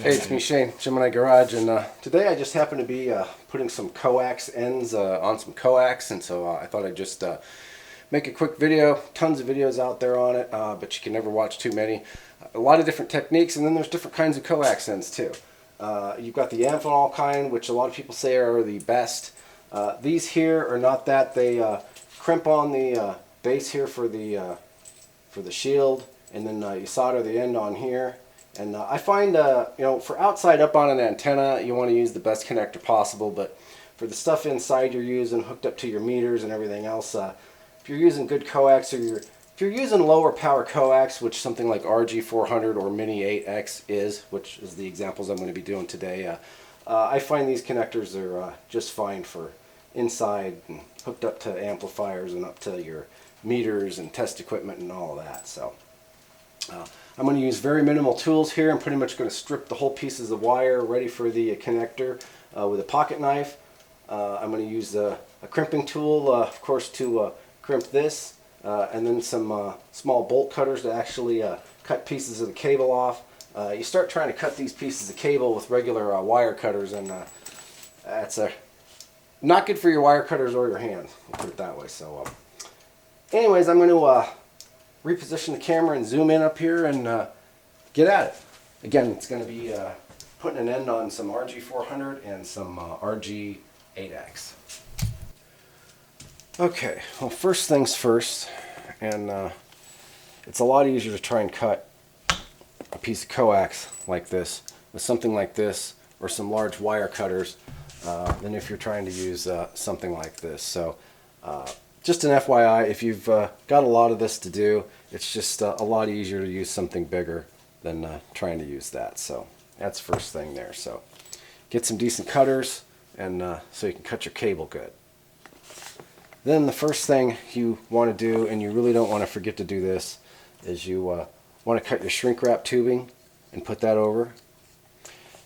Hey, it's me, Shane, Gemini Garage, and today I just happen to be putting some coax ends on some coax, and so I thought I'd just make a quick video. Tons of videos out there on it, but you can never watch too many. A lot of different techniques, and then there's different kinds of coax ends too. You've got the Amphenol kind, which a lot of people say are the best. These here are not that. They crimp on the base here for the shield, and then you solder the end on here. And I find, for outside up on an antenna, you want to use the best connector possible, but for the stuff inside you're using, hooked up to your meters and everything else, if you're using good coax, or if you're using lower power coax, which something like RG-400 or Mini 8X is, which is the examples I'm going to be doing today, I find these connectors are just fine for inside and hooked up to amplifiers and up to your meters and test equipment and all of that. So I'm going to use very minimal tools here. I'm pretty much going to strip the whole pieces of wire ready for the connector with a pocket knife. I'm going to use a crimping tool, of course, to crimp this, and then some small bolt cutters to actually cut pieces of the cable off. You start trying to cut these pieces of cable with regular wire cutters, and that's not good for your wire cutters or your hands, I'll put it that way. So anyways, I'm going to reposition the camera and zoom in up here and get at it. Again, it's going to be putting an end on some RG-400 and some RG-8X. Okay, well, first things first, and it's a lot easier to try and cut a piece of coax like this with something like this or some large wire cutters than if you're trying to use something like this. So just an FYI, if you've got a lot of this to do, it's just a lot easier to use something bigger than trying to use that. So that's first thing there. So get some decent cutters, and so you can cut your cable good. Then the first thing you want to do, and you really don't want to forget to do this, is you want to cut your shrink wrap tubing and put that over.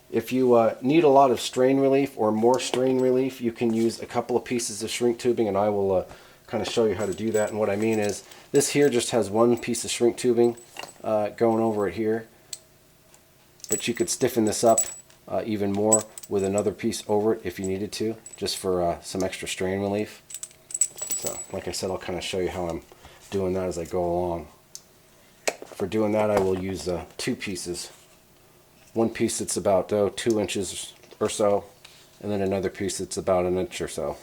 If you need a lot of strain relief or more strain relief, you can use a couple of pieces of shrink tubing, and I will kind of show you how to do that. And what I mean is, this here just has one piece of shrink tubing going over it here, but you could stiffen this up even more with another piece over it if you needed to, just for some extra strain relief. So like I said, I'll kind of show you how I'm doing that as I go along. For doing that, I will use two pieces. One piece that's about 2 inches or so, and then another piece that's about 1 inch or so.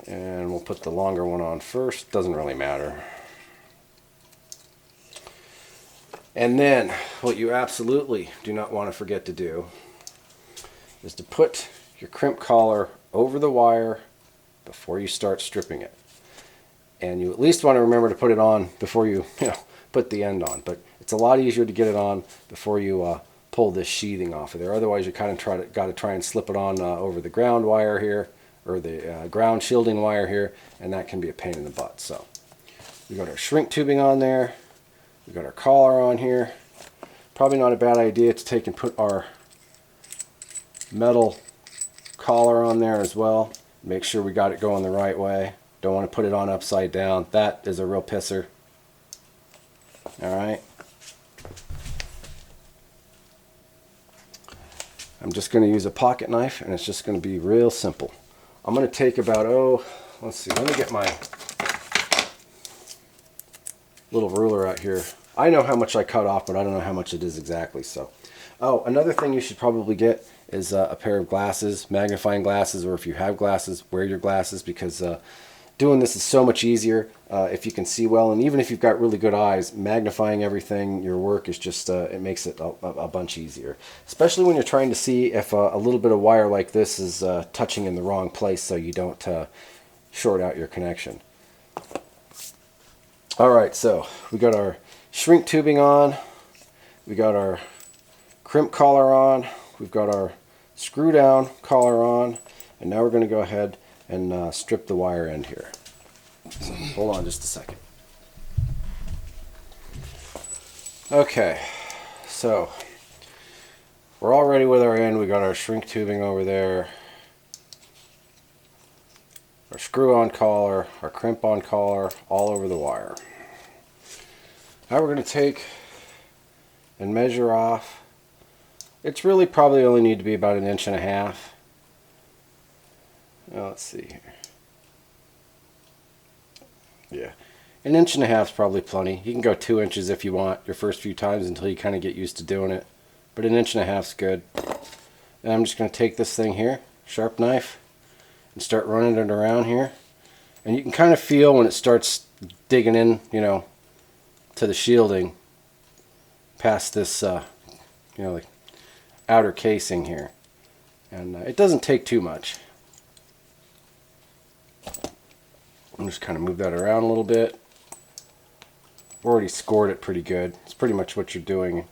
And we'll put the longer one on first. Doesn't really matter. And then what you absolutely do not want to forget to do is to put your crimp collar over the wire before you start stripping it. And you at least want to remember to put it on before you put the end on. But it's a lot easier to get it on before you pull this sheathing off of there. Otherwise, you kind of got to try and slip it on over the ground wire here, or the ground shielding wire here, and that can be a pain in the butt. So we got our shrink tubing on there, we got our collar on here. Probably not a bad idea to take and put our metal collar on there as well. Make sure we got it going the right way. Don't want to put it on upside down. That is a real pisser. Alright. I'm just going to use a pocket knife, and it's just going to be real simple. I'm going to take about, let's see, let me get my little ruler out here. I know how much I cut off, but I don't know how much it is exactly. So, another thing you should probably get is a pair of glasses, magnifying glasses, or if you have glasses, wear your glasses, because doing this is so much easier if you can see well. And even if you've got really good eyes, magnifying everything, your work is just, it makes it a bunch easier. Especially when you're trying to see if a little bit of wire like this is touching in the wrong place, so you don't short out your connection. Alright, so we got our shrink tubing on, we got our crimp collar on, we've got our screw down collar on, and now we're going to go ahead and strip the wire end here. So, hold on just a second. Okay, so we're all ready with our end. We got our shrink tubing over there, our screw-on collar, our crimp-on collar, all over the wire. Now we're going to take and measure off. It's really probably only need to be about 1.5 inches. Well, let's see here. Yeah, 1.5 inches is probably plenty. You can go 2 inches if you want your first few times until you kind of get used to doing it. But 1.5 inches is good. And I'm just going to take this thing here, sharp knife, and start running it around here. And you can kind of feel when it starts digging in, you know, to the shielding past this, you know, like outer casing here. And it doesn't take too much. I'm just kind of move that around a little bit. Already scored it pretty good. It's pretty much what you're doing.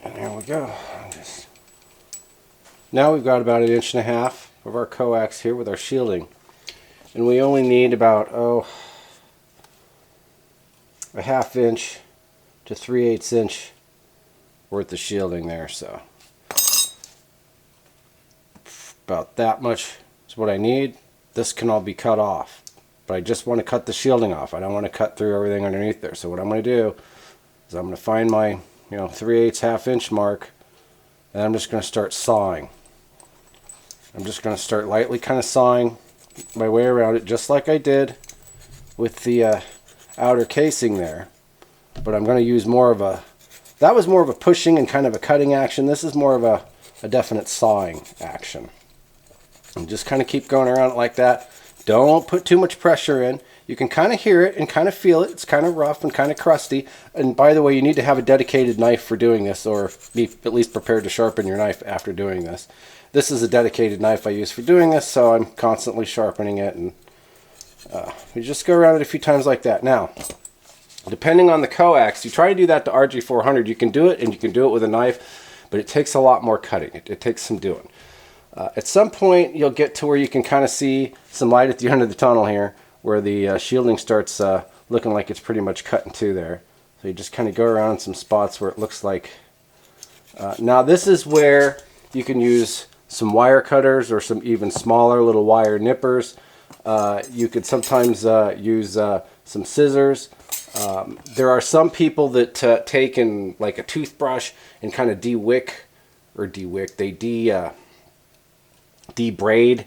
And there we go. Now we've got about 1.5 inches of our coax here with our shielding. And we only need about, a 1/2 inch to 3/8 inch worth of shielding there. So about that much is what I need. This can all be cut off, but I just want to cut the shielding off. I don't want to cut through everything underneath there. So what I'm going to do is I'm going to find my 3/8 1/2 inch mark, and I'm just going to start sawing. I'm just going to start lightly kind of sawing my way around it, just like I did with the outer casing there. But I'm going to use more of a, that was more of a pushing and kind of a cutting action. This is more of a definite sawing action. And just kind of keep going around it like that. Don't put too much pressure in. You can kind of hear it and kind of feel it. It's kind of rough and kind of crusty. And by the way, you need to have a dedicated knife for doing this, or be at least prepared to sharpen your knife after doing this. This is a dedicated knife I use for doing this, so I'm constantly sharpening it. And you just go around it a few times like that. Now, depending on the coax, you try to do that to RG-400. You can do it, and you can do it with a knife, but it takes a lot more cutting. It takes some doing. At some point, you'll get to where you can kind of see some light at the end of the tunnel here, where the shielding starts looking like it's pretty much cut in two there. So you just kind of go around some spots where it looks like... now this is where you can use some wire cutters or some even smaller little wire nippers. You could sometimes use some scissors. There are some people that take in like a toothbrush and kind of debraid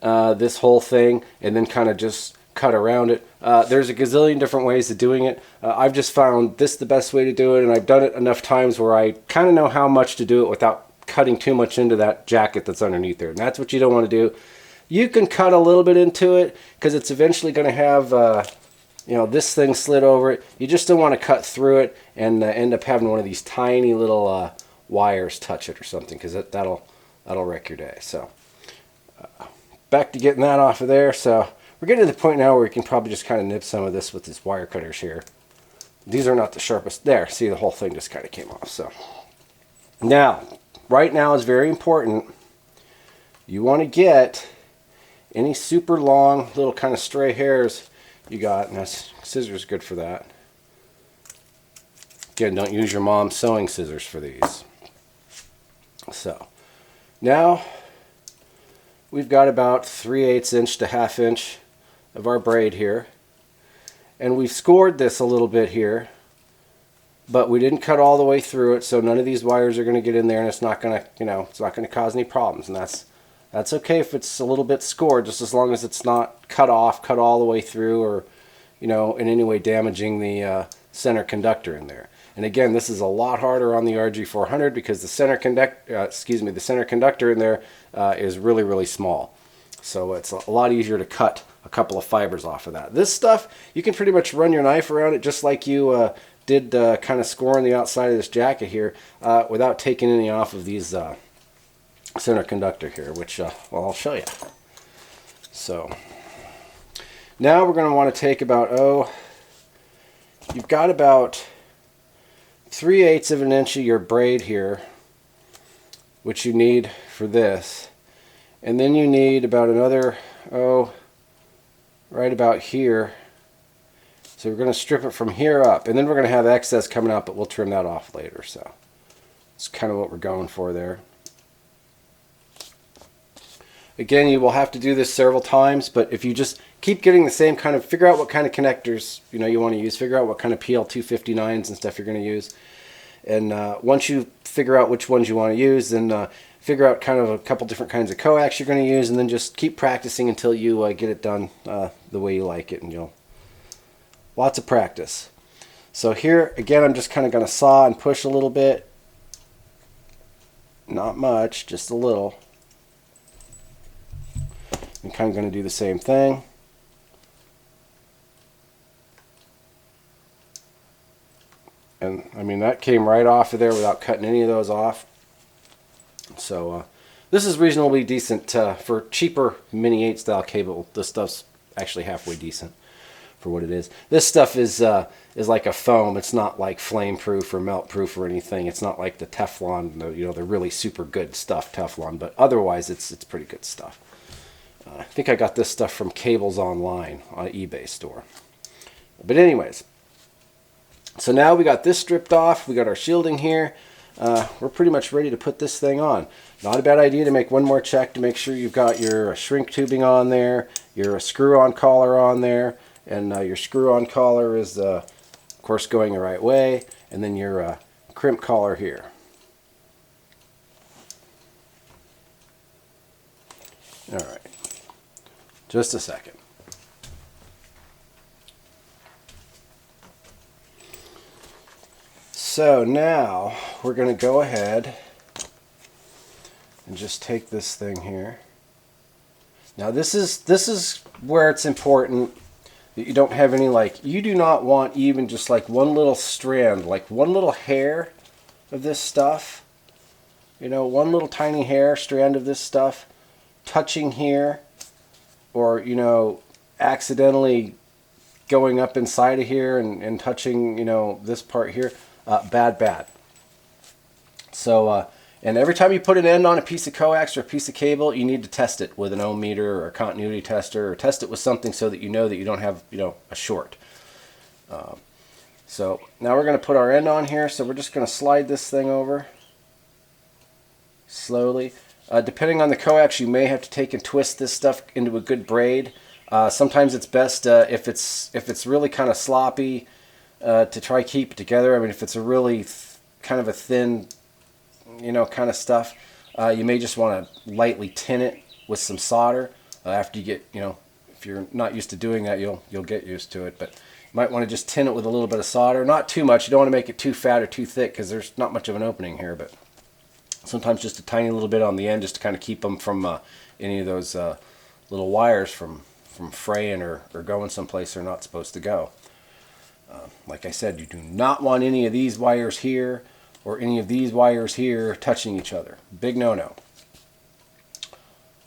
this whole thing and then kind of just cut around it. There's a gazillion different ways of doing it. I've just found this the best way to do it, and I've done it enough times where I kind of know how much to do it without cutting too much into that jacket that's underneath there. And that's what you don't want to do. You can cut a little bit into it because it's eventually going to have this thing slid over it. You just don't want to cut through it and end up having one of these tiny little wires touch it or something, because that'll wreck your day. So back to getting that off of there. So we're getting to the point now where we can probably just kind of nip some of this with these wire cutters here. These are not the sharpest. There, see, the whole thing just kind of came off. So now, right now is very important. You want to get any super long little kind of stray hairs you got, and that's scissors good for that. Again, don't use your mom's sewing scissors for these. So now we've got about 3/8 inch to 1/2 inch of our braid here, and we've scored this a little bit here, but we didn't cut all the way through it, so none of these wires are going to get in there, and it's not going to, it's not going to cause any problems. And that's okay if it's a little bit scored, just as long as it's not cut off, cut all the way through, or in any way damaging the center conductor in there. And again, this is a lot harder on the RG-400 because the center conductor in there is really, really small. So it's a lot easier to cut a couple of fibers off of that. This stuff, you can pretty much run your knife around it just like you did kind of scoring the outside of this jacket here without taking any off of these center conductor here, which well, I'll show you. So now we're going to want to take about you've got about 3/8 of an inch of your braid here, which you need for this. And then you need about another, right about here. So we're going to strip it from here up, and then we're going to have excess coming out, but we'll trim that off later. So it's kind of what we're going for there. Again, you will have to do this several times, but if you just keep getting the same kind of, figure out what kind of connectors you want to use, figure out what kind of PL259s and stuff you're going to use. And once you figure out which ones you want to use, then figure out kind of a couple different kinds of coax you're going to use, and then just keep practicing until you get it done the way you like it, and lots of practice. So here again, I'm just kind of going to saw and push a little bit, not much, just a little. I'm kind of going to do the same thing. And I mean, that came right off of there without cutting any of those off. So this is reasonably decent for cheaper mini 8 style cable. This stuff's actually halfway decent for what it is. This stuff is like a foam. It's not like flame proof or melt proof or anything. It's not like the Teflon, the really super good stuff Teflon, but otherwise it's pretty good stuff. I think I got this stuff from Cables Online on an eBay store. But anyways, so now we got this stripped off. We got our shielding here. We're pretty much ready to put this thing on. Not a bad idea to make one more check to make sure you've got your shrink tubing on there, your screw-on collar on there, and your screw-on collar is, of course, going the right way, and then your crimp collar here. All right, just a second. So now we're going to go ahead and just take this thing here. Now this is where it's important that you don't have any, you do not want even just like one little strand, like one little hair of this stuff, one little tiny hair strand of this stuff touching here, or accidentally going up inside of here and touching this part here. Bad. So, and every time you put an end on a piece of coax or a piece of cable, you need to test it with an ohm meter or a continuity tester, or test it with something so that you know that you don't have, a short. So now we're going to put our end on here. So we're just going to slide this thing over slowly. Depending on the coax, you may have to take and twist this stuff into a good braid. Sometimes it's best if it's really kind of sloppy, to try keep it together. I mean, if it's a really kind of a thin, kind of stuff, you may just want to lightly tin it with some solder. After you get, if you're not used to doing that, you'll get used to it. But you might want to just tin it with a little bit of solder. Not too much. You don't want to make it too fat or too thick because there's not much of an opening here. But sometimes just a tiny little bit on the end just to kind of keep them from any of those little wires from fraying or going someplace they're not supposed to go. Like I said, you do not want any of these wires here or any of these wires here touching each other. Big no-no.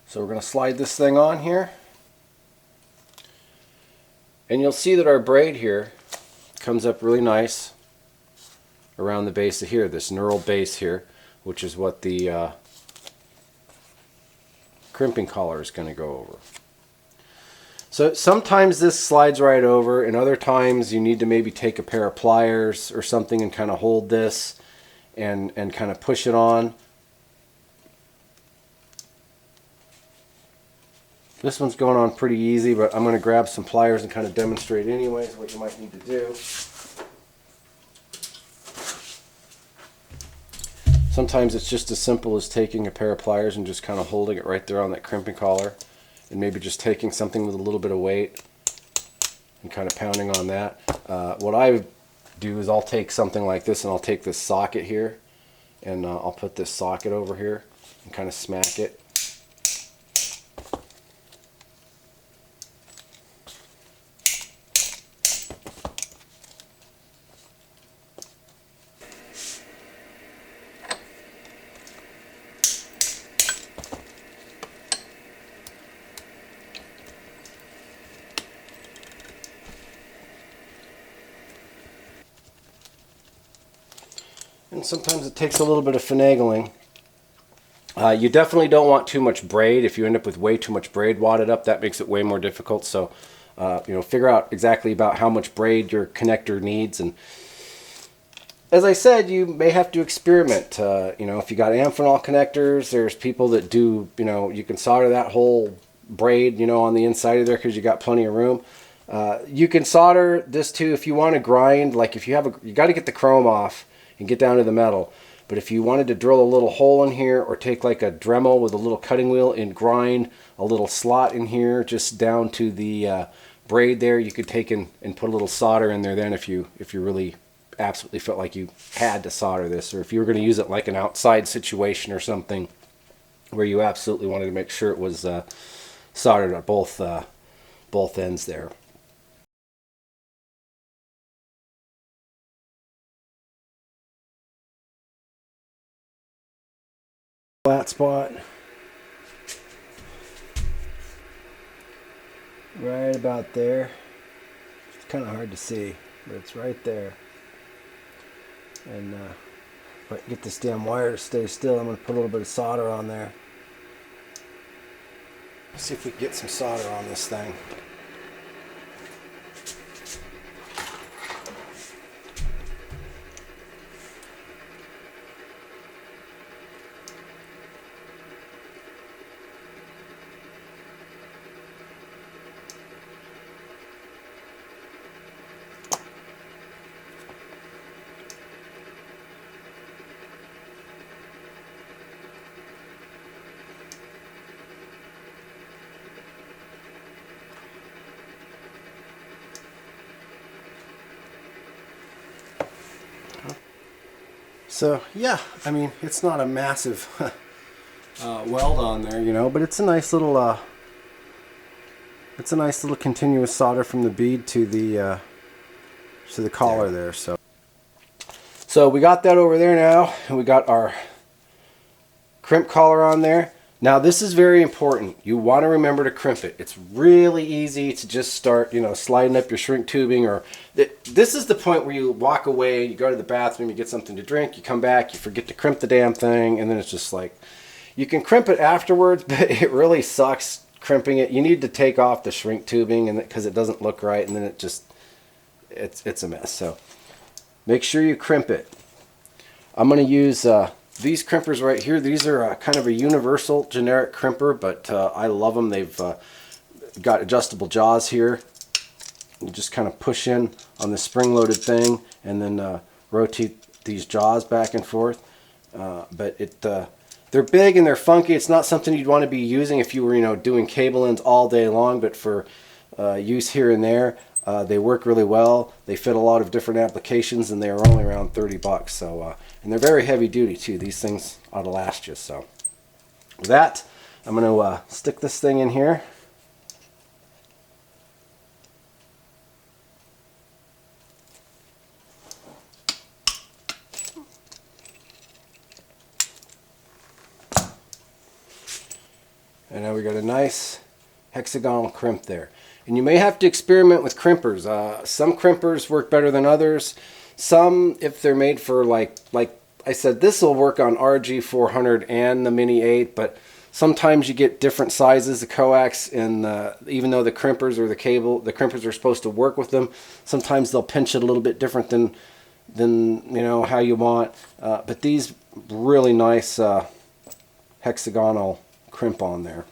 So we're going to slide this thing on here. And you'll see that our braid here comes up really nice around the base of here, this knurled base here, which is what the crimping collar is going to go over. So sometimes this slides right over, and other times you need to maybe take a pair of pliers or something and kind of hold this and kind of push it on. This one's going on pretty easy, but I'm going to grab some pliers and kind of demonstrate anyways what you might need to do. Sometimes it's just as simple as taking a pair of pliers and just kind of holding it right there on that crimping collar. And maybe just taking something with a little bit of weight and kind of pounding on that. What I do is I'll take something like this and I'll take this socket here and I'll put this socket over here and kind of smack it. and sometimes it takes a little bit of finagling. You definitely don't want too much braid. If you end up with way too much braid wadded up, that makes it way more difficult. So, figure out exactly about how much braid your connector needs. And as I said, you may have to experiment. If you got Amphenol connectors, there's people that do, you can solder that whole braid, on the inside of there because you got plenty of room. You can solder this too if you want to grind. Like if you got to get the chrome off and get down to the metal. But if you wanted to drill a little hole in here or take like a Dremel with a little cutting wheel and grind a little slot in here just down to the braid there, you could take and put a little solder in there then if you really absolutely felt like you had to solder this, or if you were going to use it like an outside situation or something where you absolutely wanted to make sure it was soldered at both ends there. Flat spot right about there. It's kind of hard to see, but it's right there. And if I can get this damn wire to stay still, I'm going to put a little bit of solder on there. Let's see if we can get some solder on this thing. So yeah, I mean, it's not a massive weld on there, but it's a nice little continuous solder from the bead to the collar there. So we got that over there now, and we got our crimp collar on there. Now this is very important. You want to remember to crimp it. It's really easy to just start, sliding up your shrink tubing, or this is the point where you walk away, you go to the bathroom, you get something to drink, you come back, you forget to crimp the damn thing, and then it's just like, you can crimp it afterwards, but it really sucks crimping it. You need to take off the shrink tubing, and because it doesn't look right, and then it's a mess. So make sure you crimp it. I'm going to use these crimpers right here. These are kind of a universal generic crimper, but I love them. They've got adjustable jaws here. You just kind of push in on the spring-loaded thing and then rotate these jaws back and forth. But they're big and they're funky. It's not something you'd want to be using if you were, doing cable ends all day long, but for use here and there, they work really well. They fit a lot of different applications, and they are only around 30 bucks. So, and they're very heavy duty too. These things ought to last you. So, with that, I'm going to stick this thing in here. And now we got a nice hexagonal crimp there. And you may have to experiment with crimpers. Some crimpers work better than others. Some, if they're made for like I said, this will work on RG-400 and the Mini 8, but sometimes you get different sizes of coax, and even though the crimpers or the crimpers are supposed to work with them, sometimes they'll pinch it a little bit different than how you want. But these really nice hexagonal crimp on there.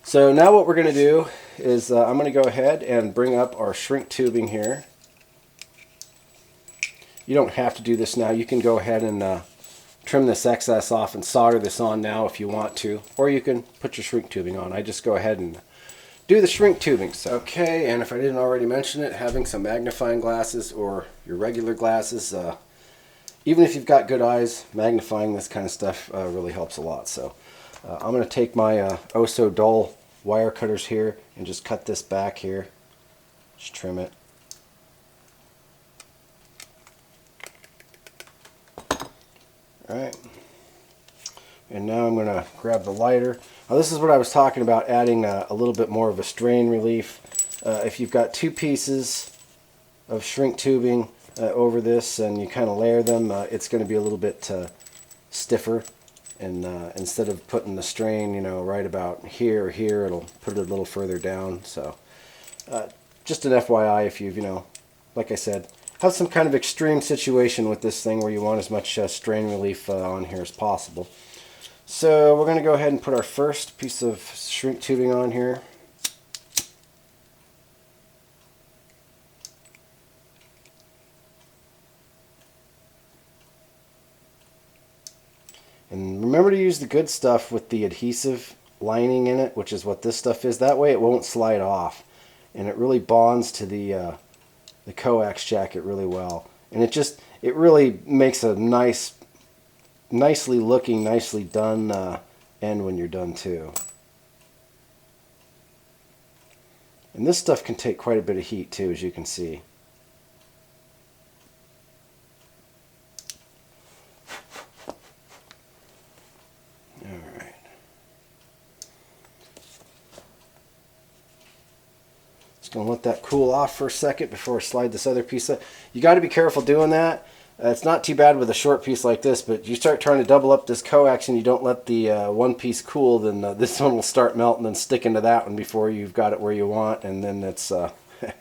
So now what we're going to do is I'm going to go ahead and bring up our shrink tubing here. You don't have to do this now. You can go ahead and trim this excess off and solder this on now if you want to, or you can put your shrink tubing on. I just go ahead and do the shrink tubing. So, okay, and if I didn't already mention it, having some magnifying glasses or your regular glasses, even if you've got good eyes, magnifying this kind of stuff really helps a lot. So I'm going to take my oh so dull wire cutters here and just cut this back here. Just trim it. Alright. And now I'm going to grab the lighter. Now this is what I was talking about, adding a little bit more of a strain relief. If you've got two pieces of shrink tubing, over this and you kind of layer them, it's going to be a little bit stiffer. And instead of putting the strain, you know, right about here or here, it'll put it a little further down. So just an FYI, if you've, you know, like I said, have some kind of extreme situation with this thing where you want as much strain relief on here as possible. So we're going to go ahead and put our first piece of shrink tubing on here. And remember to use the good stuff with the adhesive lining in it, which is what this stuff is. That way it won't slide off. And it really bonds to the coax jacket really well. And it really makes a nicely looking, nicely done end when you're done too. And this stuff can take quite a bit of heat too, as you can see. Just going to let that cool off for a second before I slide this other piece up. You got to be careful doing that. It's not too bad with a short piece like this, but you start trying to double up this coax and you don't let the one piece cool, then this one will start melting and stick into that one before you've got it where you want, and then it's... So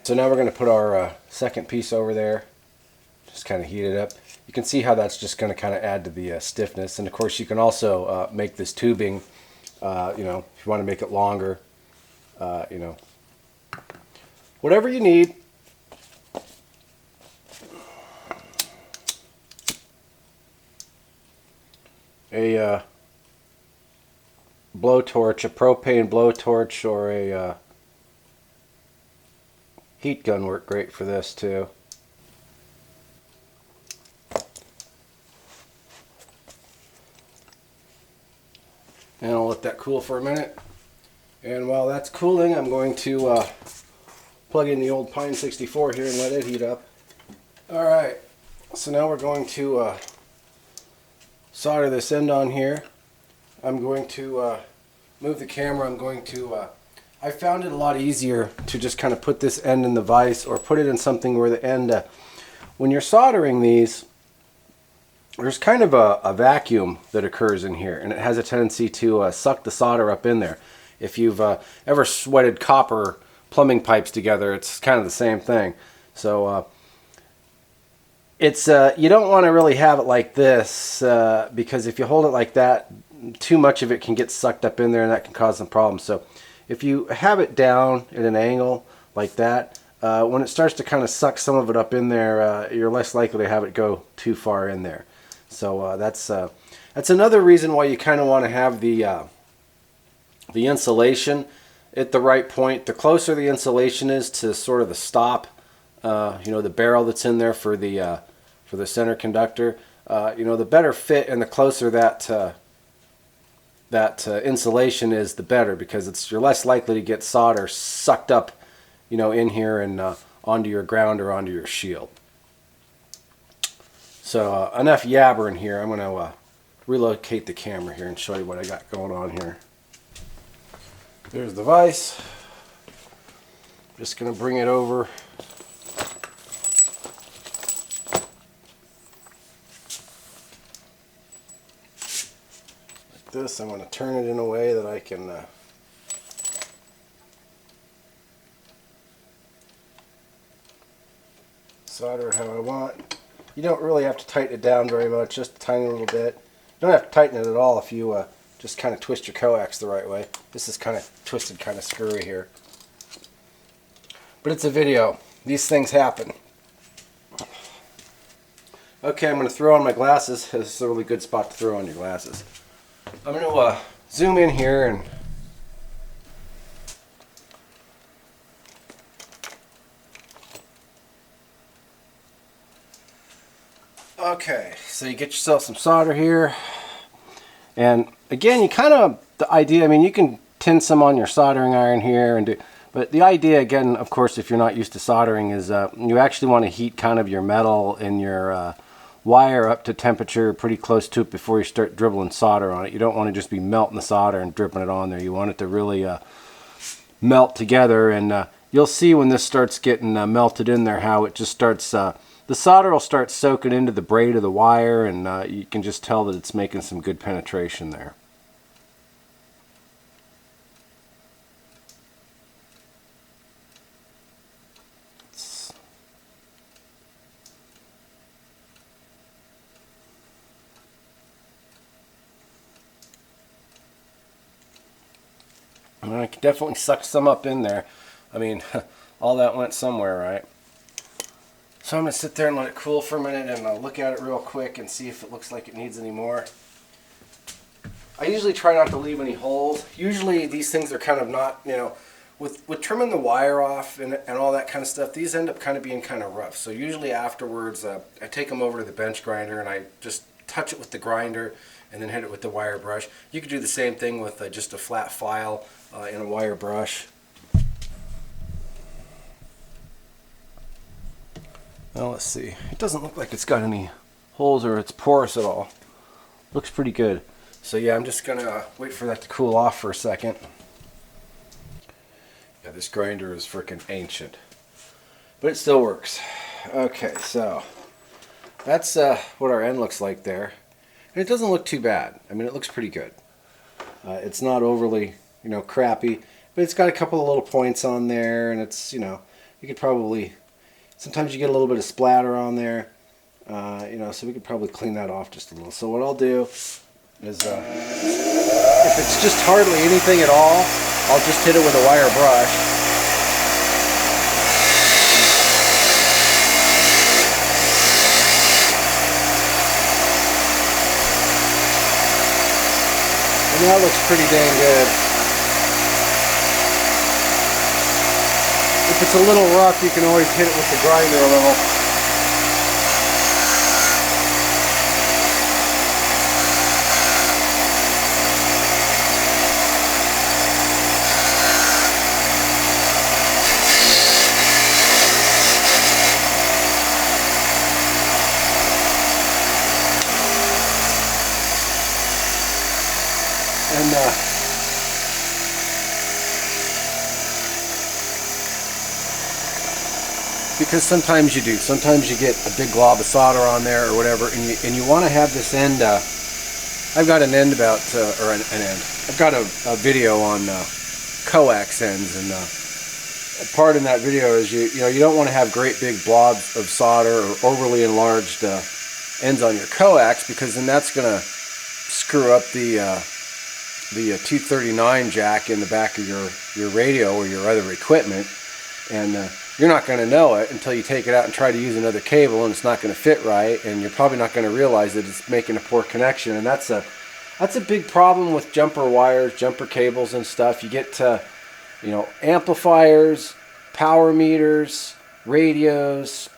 now we're going to put our second piece over there. Just kind of heat it up. You can see how that's just going to kind of add to the stiffness, and of course you can also make this tubing, you know, if you want to make it longer, you know, whatever you need. A blowtorch, a propane blowtorch, or a heat gun work great for this too. And I'll let that cool for a minute. And while that's cooling, I'm going to plug in the old Pine 64 here and let it heat up. Alright, so now we're going to solder this end on here. I'm going to move the camera. I found it a lot easier to just kind of put this end in the vise or put it in something where the end, when you're soldering these, there's kind of a vacuum that occurs in here, and it has a tendency to suck the solder up in there. If you've ever sweated copper plumbing pipes together, it's kind of the same thing. So it's you don't want to really have it like this, because if you hold it like that, too much of it can get sucked up in there and that can cause some problems. So if you have it down at an angle like that, when it starts to kind of suck some of it up in there, you're less likely to have it go too far in there. So that's another reason why you kind of want to have the insulation at the right point. The closer the insulation is to sort of the stop, you know, the barrel that's in there for the center conductor, you know, the better fit and the closer that insulation is, the better, because you're less likely to get solder sucked up, you know, in here and onto your ground or onto your shield. So enough yabbering here. I'm going to relocate the camera here and show you what I got going on here. There's the vise. Just going to bring it over. Like this. I'm going to turn it in a way that I can solder it how I want. You don't really have to tighten it down very much, just a tiny little bit. You don't have to tighten it at all if you just kind of twist your coax the right way. This is kind of twisted, kind of screwy here. But it's a video. These things happen. Okay, I'm going to throw on my glasses. This is a really good spot to throw on your glasses. I'm going to zoom in here and okay, so you get yourself some solder here, and again, you kind of, the idea, I mean, you can tin some on your soldering iron here and do, but the idea, again, of course, if you're not used to soldering, is you actually want to heat kind of your metal and your wire up to temperature pretty close to it before you start dribbling solder on it. You don't want to just be melting the solder and dripping it on there. You want it to really melt together, and you'll see when this starts getting melted in there how it just starts the solder will start soaking into the braid of the wire, and you can just tell that it's making some good penetration there. I can definitely suck some up in there. I mean, all that went somewhere, right? So I'm going to sit there and let it cool for a minute, and I'll look at it real quick and see if it looks like it needs any more. I usually try not to leave any holes. Usually these things are kind of not, you know, with trimming the wire off and all that kind of stuff, these end up kind of being kind of rough. So usually afterwards, I take them over to the bench grinder and I just touch it with the grinder and then hit it with the wire brush. You could do the same thing with just a flat file in a wire brush. Now let's see. It doesn't look like it's got any holes or it's porous at all. Looks pretty good. So yeah, I'm just gonna wait for that to cool off for a second. Yeah, this grinder is freaking ancient, but it still works. Okay, so that's what our end looks like there. And it doesn't look too bad. I mean, it looks pretty good. It's not overly, you know, crappy, but it's got a couple of little points on there, and it's, you know, you could probably, sometimes you get a little bit of splatter on there, you know, so we could probably clean that off just a little. So what I'll do is, if it's just hardly anything at all, I'll just hit it with a wire brush. And that looks pretty dang good. If it's a little rough, you can always hit it with the grinder a little. And because sometimes you do. Sometimes you get a big glob of solder on there or whatever, and you want to have this end. I've got an end about, or an end. I've got a video on coax ends, and part in that video is you know you don't want to have great big blobs of solder or overly enlarged ends on your coax, because then that's gonna screw up the 239 jack in the back of your radio or your other equipment, and you're not going to know it until you take it out and try to use another cable, and it's not going to fit right, and you're probably not going to realize that it's making a poor connection. And that's a big problem with jumper wires, jumper cables and stuff. You get you know, amplifiers, power meters, radios,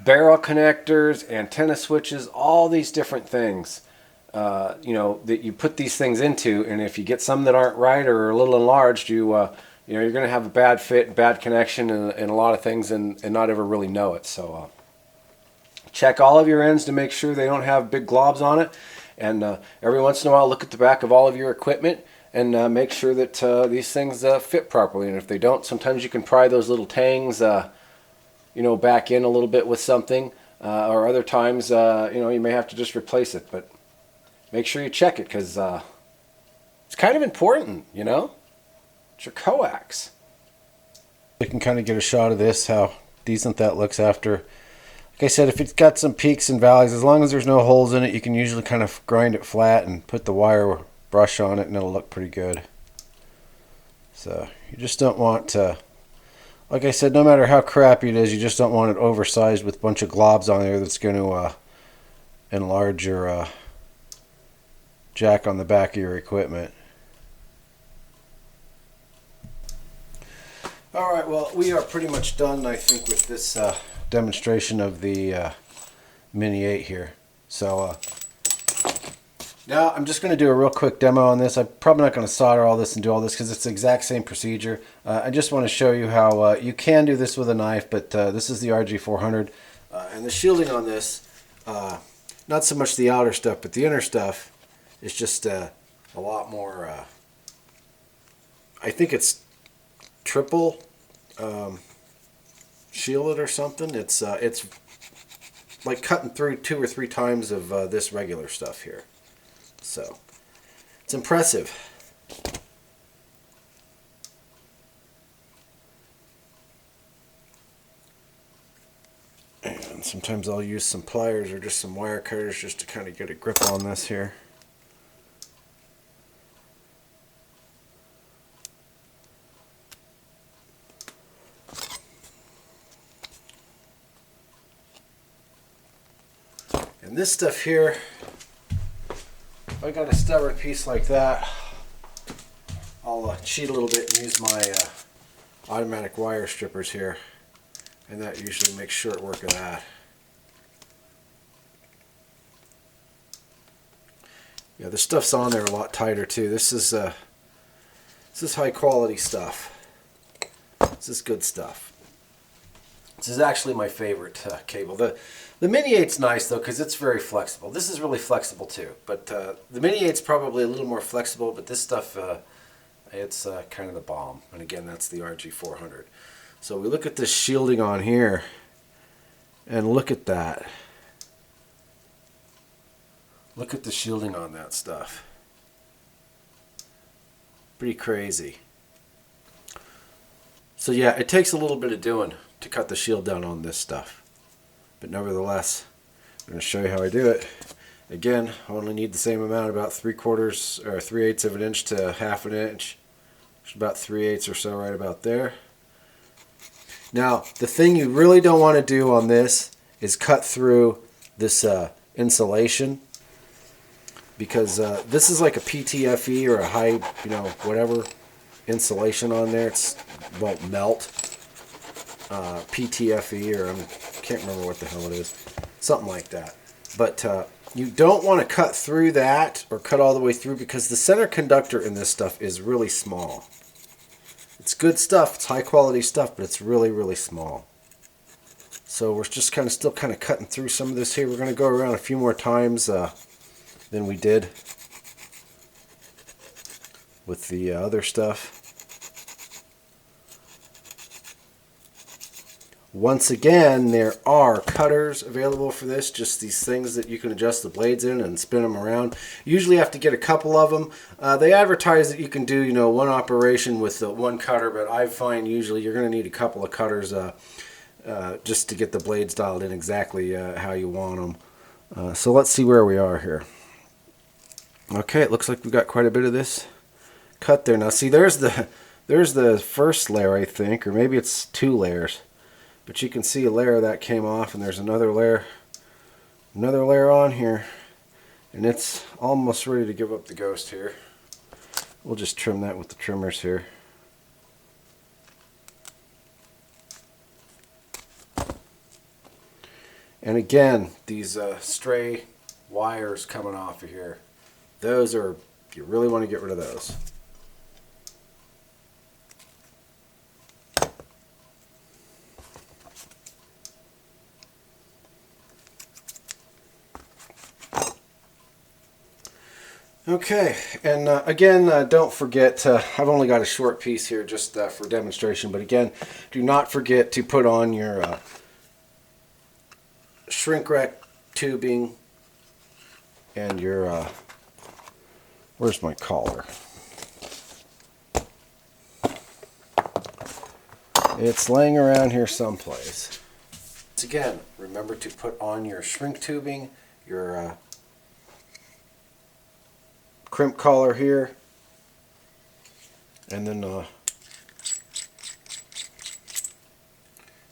barrel connectors, antenna switches, all these different things. You know, that you put these things into, and if you get some that aren't right or a little enlarged, you know, you're going to have a bad fit, bad connection, and a lot of things, and not ever really know it. So check all of your ends to make sure they don't have big globs on it, and every once in a while look at the back of all of your equipment and make sure that these things fit properly. And if they don't, sometimes you can pry those little tangs you know, back in a little bit with something, or other times you know, you may have to just replace it. But make sure you check it, because it's kind of important, you know. It's your coax. You can kind of get a shot of this, how decent that looks after. Like I said, if it's got some peaks and valleys, as long as there's no holes in it, you can usually kind of grind it flat and put the wire brush on it, and it'll look pretty good. So you just don't want to, like I said, no matter how crappy it is, you just don't want it oversized with a bunch of globs on there that's going to enlarge your jack on the back of your equipment. Alright, well, we are pretty much done, I think, with this demonstration of the Mini 8 here. So now I'm just going to do a real quick demo on this. I'm probably not going to solder all this and do all this because it's the exact same procedure. I just want to show you how you can do this with a knife, but this is the RG-400. And the shielding on this, not so much the outer stuff, but the inner stuff is just a lot more, I think it's triple shielded or something. It's like cutting through 2 or 3 times of this regular stuff here. So it's impressive. And sometimes I'll use some pliers or just some wire cutters just to kind of get a grip on this here. And this stuff here, if I got a stubborn piece like that, I'll cheat a little bit and use my automatic wire strippers here, and that usually makes short work of that. Yeah, this stuff's on there a lot tighter too. This is high quality stuff. This is good stuff. This is actually my favorite cable. The Mini 8's nice though because it's very flexible. This is really flexible too, but the Mini 8's probably a little more flexible, but this stuff, it's kind of the bomb. And again, that's the RG-400. So we look at this shielding on here, and look at that. Look at the shielding on that stuff. Pretty crazy. So yeah, it takes a little bit of doing to cut the shield down on this stuff. But nevertheless, I'm going to show you how I do it. Again, I only need the same amount, about 3/4 or 3/8 of an inch to 1/2 an inch. It's about 3/8 or so, right about there. Now, the thing you really don't want to do on this is cut through this insulation, because this is like a PTFE or a high, whatever insulation on there. It won't melt. PTFE, or I can't remember what the hell it is, something like that. But you don't want to cut through that or cut all the way through, because the center conductor in this stuff is really small. It's good stuff, it's high quality stuff, but it's really, really small. So we're just still cutting through some of this here. We're going to go around a few more times than we did with the other stuff. Once again, there are cutters available for this, just these things that you can adjust the blades in and spin them around. You usually have to get a couple of them. They advertise that you can do, one operation with one cutter, but I find usually you're going to need a couple of cutters just to get the blades dialed in exactly how you want them. So let's see where we are here. Okay, it looks like we've got quite a bit of this cut there. Now see, there's the first layer, I think, or maybe it's 2 layers. But you can see a layer that came off, and there's another layer on here, and it's almost ready to give up the ghost here. We'll just trim that with the trimmers here. And again, these stray wires coming off of here, those are, you really want to get rid of those. Okay, and again, don't forget, I've only got a short piece here just for demonstration, but again, do not forget to put on your shrink wrap tubing and your, where's my collar? It's laying around here someplace. Once again, remember to put on your shrink tubing, your crimp collar here, and then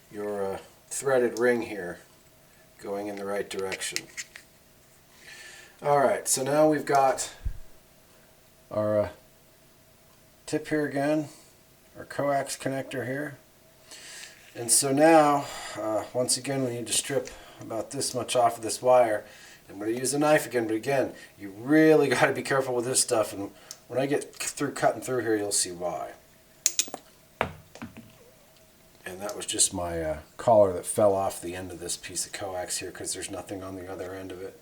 your threaded ring here going in the right direction. Alright, so now we've got our tip here again, our coax connector here. And so now, once again, we need to strip about this much off of this wire. I'm going to use a knife again, but again, you really got to be careful with this stuff, and when I get through cutting through here, you'll see why. And that was just my collar that fell off the end of this piece of coax here, because there's nothing on the other end of it.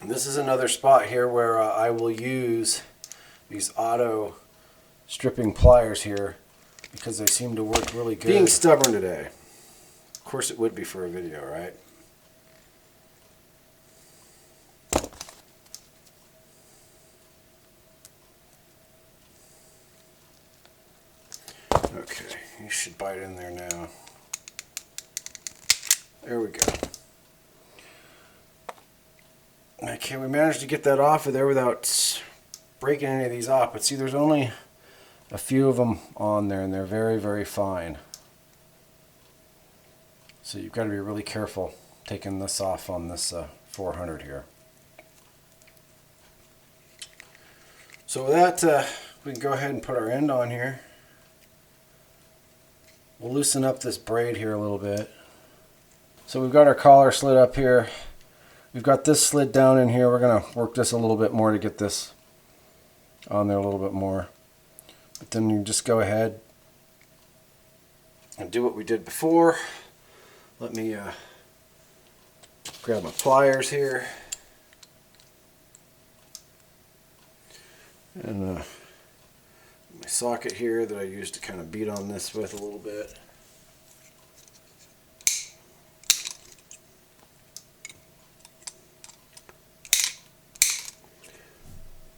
This is another spot here where I will use these auto stripping pliers here because they seem to work really good. Being stubborn today. Of course it would be for a video, right? Okay, you should bite in there now. There we go. Okay, we managed to get that off of there without breaking any of these off. But see, there's only a few of them on there, and they're very, very fine. So you've got to be really careful taking this off on this 400 here. So with that, we can go ahead and put our end on here. We'll loosen up this braid here a little bit. So we've got our collar slid up here. We've got this slid down in here. We're going to work this a little bit more to get this on there a little bit more. But then you just go ahead and do what we did before. Let me grab my pliers here. And my socket here that I used to kind of beat on this with a little bit.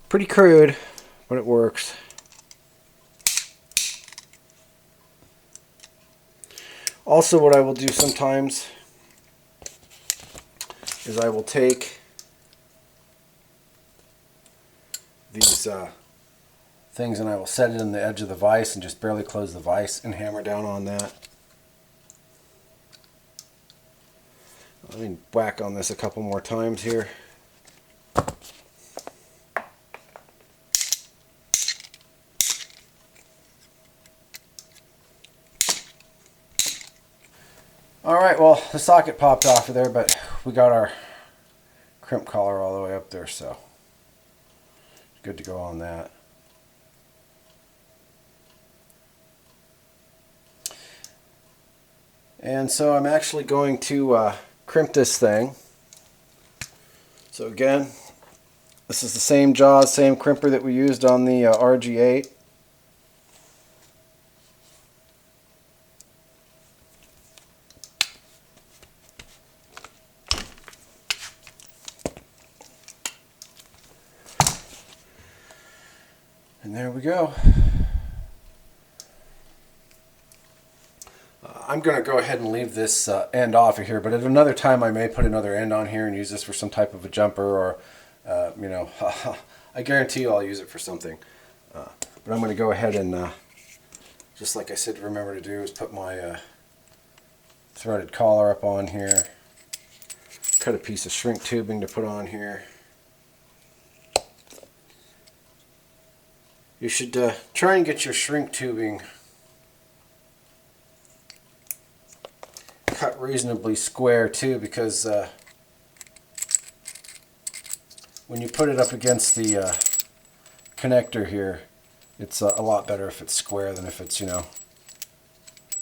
Pretty crude, but it works. Also, what I will do sometimes is I will take these things and I will set it in the edge of the vise and just barely close the vise and hammer down on that. Let me whack on this a couple more times here. Alright, well, the socket popped off of there, but we got our crimp collar all the way up there, so good to go on that. And so I'm actually going to crimp this thing. So again, this is the same jaws, same crimper that we used on the RG-8. And there we go. I'm going to go ahead and leave this end off of here, but at another time I may put another end on here and use this for some type of a jumper, or, you know, I guarantee you I'll use it for something. But I'm going to go ahead and, just like I said, remember to do is put my threaded collar up on here, cut a piece of shrink tubing to put on here. You should try and get your shrink tubing cut reasonably square too, because when you put it up against the connector here, it's a lot better if it's square than if it's, you know,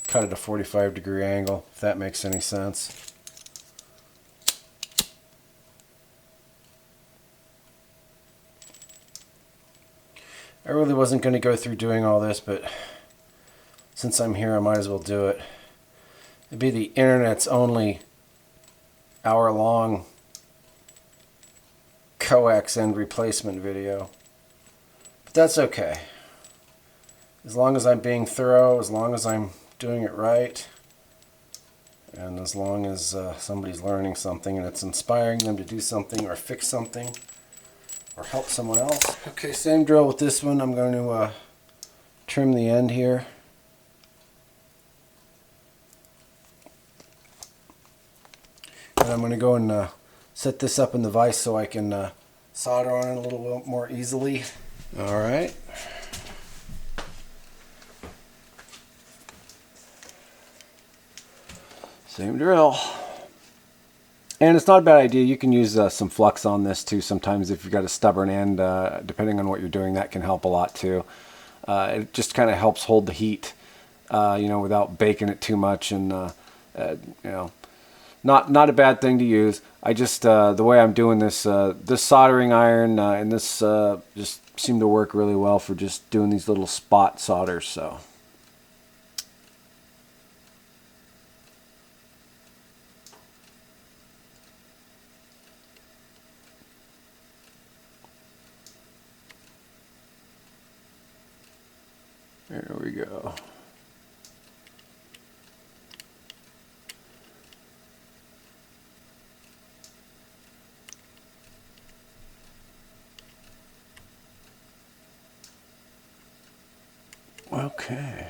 cut at a 45-degree angle, if that makes any sense. I really wasn't going to go through doing all this, but since I'm here, I might as well do it. It'd be the internet's only hour-long coax end replacement video. But that's okay. As long as I'm being thorough, as long as I'm doing it right, and as long as somebody's learning something and it's inspiring them to do something or fix something, or help someone else. Okay, same drill with this one. I'm going to trim the end here. And I'm going to go and set this up in the vise so I can solder on it a little bit more easily. Alright. Same drill. And it's not a bad idea. You can use some flux on this too. Sometimes if you've got a stubborn end, depending on what you're doing, that can help a lot too. It just kind of helps hold the heat, you know, without baking it too much, and you know, not a bad thing to use. I just the way I'm doing this this soldering iron and this just seem to work really well for just doing these little spot solders. So. There we go. Okay.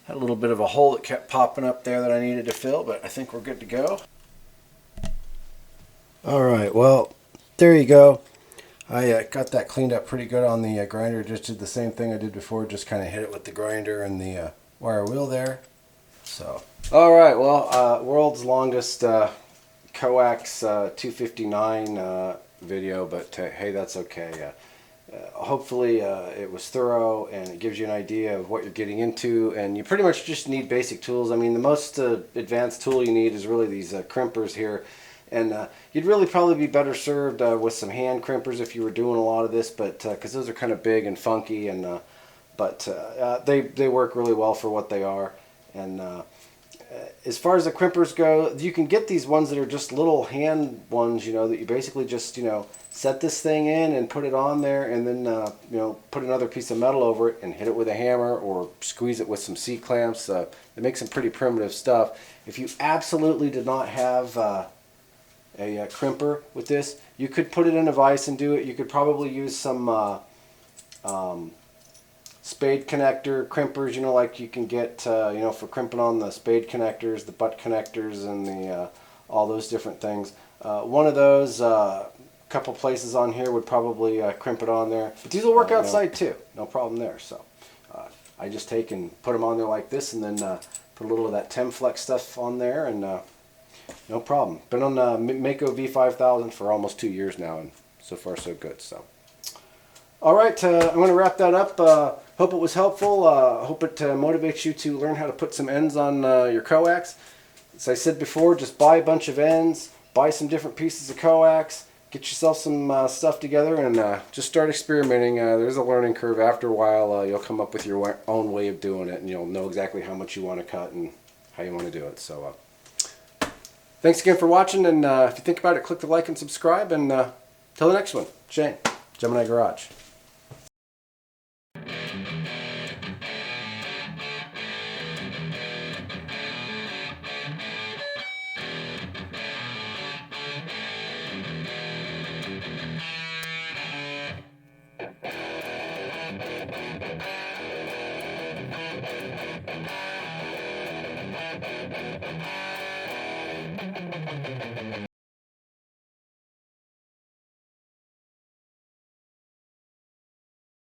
Had a little bit of a hole that kept popping up there that I needed to fill, but I think we're good to go. Alright, well, there you go. I got that cleaned up pretty good on the grinder. Just did the same thing I did before, just kind of hit it with the grinder and the wire wheel there. So, alright, well, world's longest Coax 259 video, but hey, that's okay. Hopefully it was thorough and it gives you an idea of what you're getting into, and you pretty much just need basic tools. I mean, the most advanced tool you need is really these crimpers here, and you'd really probably be better served with some hand crimpers if you were doing a lot of this, but because those are kind of big and funky, and but they work really well for what they are. And as far as the crimpers go, you can get these ones that are just little hand ones, you know, that you basically just, you know, set this thing in and put it on there, and then you know, put another piece of metal over it and hit it with a hammer or squeeze it with some C-clamps. They make some pretty primitive stuff. If you absolutely did not have a crimper with this, you could put it in a vise and do it. You could probably use some spade connector crimpers, you know, like you can get, you know, for crimping on the spade connectors, the butt connectors, and the all those different things. One of those, couple places on here would probably crimp it on there. But these will work outside too, no problem there. So I just take and put them on there like this, and then put a little of that Temflex stuff on there, and no problem. Been on Mako V5000 for almost 2 years now, and so far so good. So. Alright, I'm going to wrap that up. Hope it was helpful. Hope it motivates you to learn how to put some ends on your coax. As I said before, just buy a bunch of ends, buy some different pieces of coax, get yourself some stuff together, and just start experimenting. There's a learning curve. After a while, you'll come up with your own way of doing it, and you'll know exactly how much you want to cut and how you want to do it. So, thanks again for watching, and if you think about it, click the like and subscribe, and till the next one. Shane, Gemini Garage.